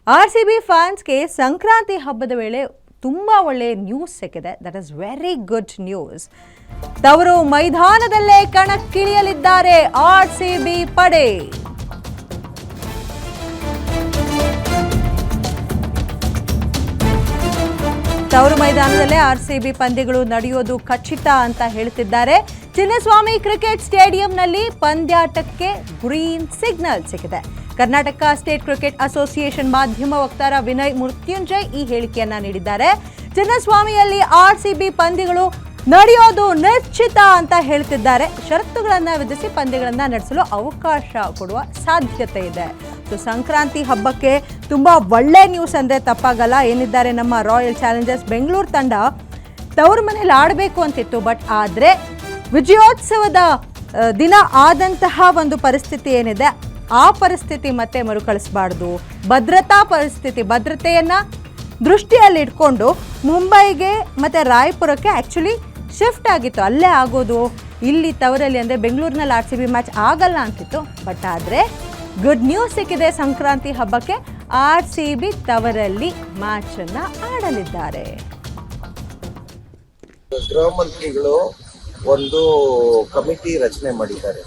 RCB ಫ್ಯಾನ್ಸ್ಗೆ Sankranti ಹಬ್ಬದ ವೇಳೆ ತುಂಬಾ ಒಳ್ಳೆ ನ್ಯೂಸ್ ಸಿಕ್ಕಿದೆ. That is very good news. ತವರು ಮೈದಾನದಲ್ಲೇ ಕಣಕ್ಕಿಳಿಯಲಿದ್ದಾರೆ RCB ಪಡೆ. ತವರು ಮೈದಾನದಲ್ಲೇ RCB ಪಂದ್ಯಗಳು ನಡೆಯೋದು ಖಚಿತ ಅಂತ ಹೇಳ್ತಿದ್ದಾರೆ. ಚಿನ್ನಸ್ವಾಮಿ ಕ್ರಿಕೆಟ್ ಸ್ಟೇಡಿಯಂನಲ್ಲಿ ಪಂದ್ಯಾಟಕ್ಕೆ ಗ್ರೀನ್ ಸಿಗ್ನಲ್ ಸಿಕ್ಕಿದೆ. ಕರ್ನಾಟಕ ಸ್ಟೇಟ್ ಕ್ರಿಕೆಟ್ ಅಸೋಸಿಯೇಷನ್ ಮಾಧ್ಯಮ ವಕ್ತಾರ ವಿನಯ್ ಮೃತ್ಯುಂಜಯ್ ಈ ಹೇಳಿಕೆಯನ್ನ ನೀಡಿದ್ದಾರೆ. ಚಿನ್ನಸ್ವಾಮಿಯಲ್ಲಿ RCB ಪಂದ್ಯಗಳು ನಡೆಯೋದು ನಿಶ್ಚಿತ ಅಂತ ಹೇಳ್ತಿದ್ದಾರೆ. ಷರತ್ತುಗಳನ್ನು ವಿಧಿಸಿ ಪಂದ್ಯಗಳನ್ನು ನಡೆಸಲು ಅವಕಾಶ ಕೊಡುವ ಸಾಧ್ಯತೆ ಇದೆ. ಸೊ ಸಂಕ್ರಾಂತಿ ಹಬ್ಬಕ್ಕೆ ತುಂಬಾ ಒಳ್ಳೆ ನ್ಯೂಸ್ ಅಂದ್ರೆ ತಪ್ಪಾಗಲ್ಲ. ಏನಿದ್ದಾರೆ ನಮ್ಮ ರಾಯಲ್ ಚಾಲೆಂಜರ್ಸ್ ಬೆಂಗಳೂರು ತಂಡ ತವ್ರ ಮನೇಲಿ ಆಡಬೇಕು ಅಂತಿತ್ತು. ಬಟ್ ಆದರೆ ವಿಜಯೋತ್ಸವದ ದಿನ ಆದಂತಹ ಒಂದು ಪರಿಸ್ಥಿತಿ ಏನಿದೆ ಆ ಪರಿಸ್ಥಿತಿ ಮತ್ತೆ ಮರುಕಳಿಸಬಾರ್ದು. ಭದ್ರತೆಯನ್ನ ದೃಷ್ಟಿಯಲ್ಲಿಟ್ಕೊಂಡು ಮುಂಬೈಗೆ ಮತ್ತೆ ರಾಯಪುರಕ್ಕೆ ಆ್ಯಕ್ಚುಲಿ ಶಿಫ್ಟ್ ಆಗಿತ್ತು. ಅಲ್ಲೇ ಆಗೋದು, ಇಲ್ಲಿ ತವರಲ್ಲಿ ಅಂದರೆ ಬೆಂಗಳೂರಿನಲ್ಲಿ RCB ಮ್ಯಾಚ್ ಆಗಲ್ಲ ಅಂತಿತ್ತು. ಬಟ್ ಆದರೆ ಗುಡ್ ನ್ಯೂಸ್ ಸಿಕ್ಕಿದೆ. ಸಂಕ್ರಾಂತಿ ಹಬ್ಬಕ್ಕೆ RCB ತವರಲ್ಲಿ ಮ್ಯಾಚ್ ಅನ್ನ ಆಡಲಿದ್ದಾರೆ. ಗೃಹ ಮಂತ್ರಿಗಳು ಒಂದು ಕಮಿಟಿ ರಚನೆ ಮಾಡಿದ್ದಾರೆ.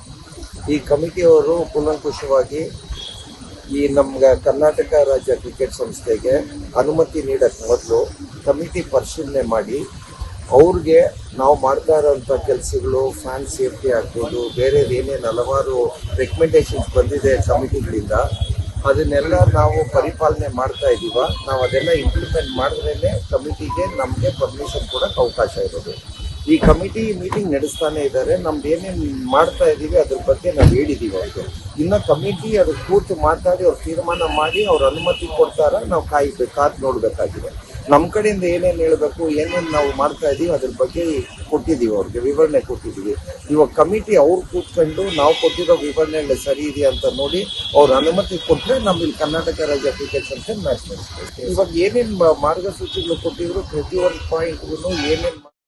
ಈ ಕಮಿಟಿಯವರು ಕೂಲಂಕುಷವಾಗಿ ಈ ನಮ್ಗೆ ಕರ್ನಾಟಕ ರಾಜ್ಯ ಕ್ರಿಕೆಟ್ ಸಂಸ್ಥೆಗೆ ಅನುಮತಿ ನೀಡಕ್ಕೆ ಮೊದಲು ಕಮಿಟಿ ಪರಿಶೀಲನೆ ಮಾಡಿ ಅವ್ರಿಗೆ ನಾವು ಮಾಡ್ತಾ ಇರೋಂಥ ಕೆಲಸಗಳು, ಫ್ಯಾನ್ ಸೇಫ್ಟಿ ಆಗ್ಬೋದು, ಬೇರೆ ಏನೇನು ಹಲವಾರು ರೆಕಮೆಂಡೇಶನ್ಸ್ ಬಂದಿದೆ ಕಮಿಟಿಗಳಿಂದ, ಅದನ್ನೆಲ್ಲ ನಾವು ಪರಿಪಾಲನೆ ಮಾಡ್ತಾ ಇದ್ದೀವ. ನಾವು ಅದೆಲ್ಲ ಇಂಪ್ಲಿಮೆಂಟ್ ಮಾಡಿದ್ರೇ ಕಮಿಟಿಗೆ ನಮಗೆ ಪರ್ಮಿಷನ್ ಕೊಡೋಕ್ಕೆ ಅವಕಾಶ ಇರೋದು. ಈ ಕಮಿಟಿ ಮೀಟಿಂಗ್ ನಡೆಸ್ತಾನೆ ಇದ್ದಾರೆ. ನಮ್ದು ಏನೇನು ಮಾಡ್ತಾ ಇದ್ದೀವಿ ಅದ್ರ ಬಗ್ಗೆ ನಾವು ಹೇಳಿದ್ದೀವಿ. ಅವ್ರಿಗೆ ಇನ್ನು ಕಮಿಟಿ ಅದು ಕೂತು ಮಾತಾಡಿ ಅವ್ರು ತೀರ್ಮಾನ ಮಾಡಿ ಅವ್ರ ಅನುಮತಿ ಕೊಡ್ತಾರ, ನಾವು ಕಾದು ನೋಡಬೇಕಾಗಿದೆ. ನಮ್ಮ ಕಡೆಯಿಂದ ಏನೇನು ಹೇಳಬೇಕು, ಏನೇನು ನಾವು ಮಾಡ್ತಾ ಇದ್ದೀವಿ ಅದ್ರ ಬಗ್ಗೆ ಕೊಟ್ಟಿದ್ದೀವಿ, ಅವ್ರಿಗೆ ವಿವರಣೆ ಕೊಟ್ಟಿದ್ದೀವಿ. ಇವಾಗ ಕಮಿಟಿ ಅವ್ರು ಕೂತ್ಕೊಂಡು ನಾವು ಕೊಟ್ಟಿರೋ ವಿವರಣೆ ಸರಿ ಇದೆಯಾ ಅಂತ ನೋಡಿ ಅವ್ರ ಅನುಮತಿ ಕೊಟ್ಟರೆ ನಮ್ಮಲ್ಲಿ ಕರ್ನಾಟಕ ರಾಜ್ಯ ಕ್ರಿಕೆಟ್ ಸಂಸ್ಥೆ ಮ್ಯಾಚ್ ನಡೆಸ್ತೀವಿ. ಇವಾಗ ಏನೇನು ಮಾರ್ಗಸೂಚಿಗಳು ಕೊಟ್ಟಿದ್ರು ಪ್ರತಿಯೊಂದು ಪಾಯಿಂಟ್ಗೂ ಏನೇನು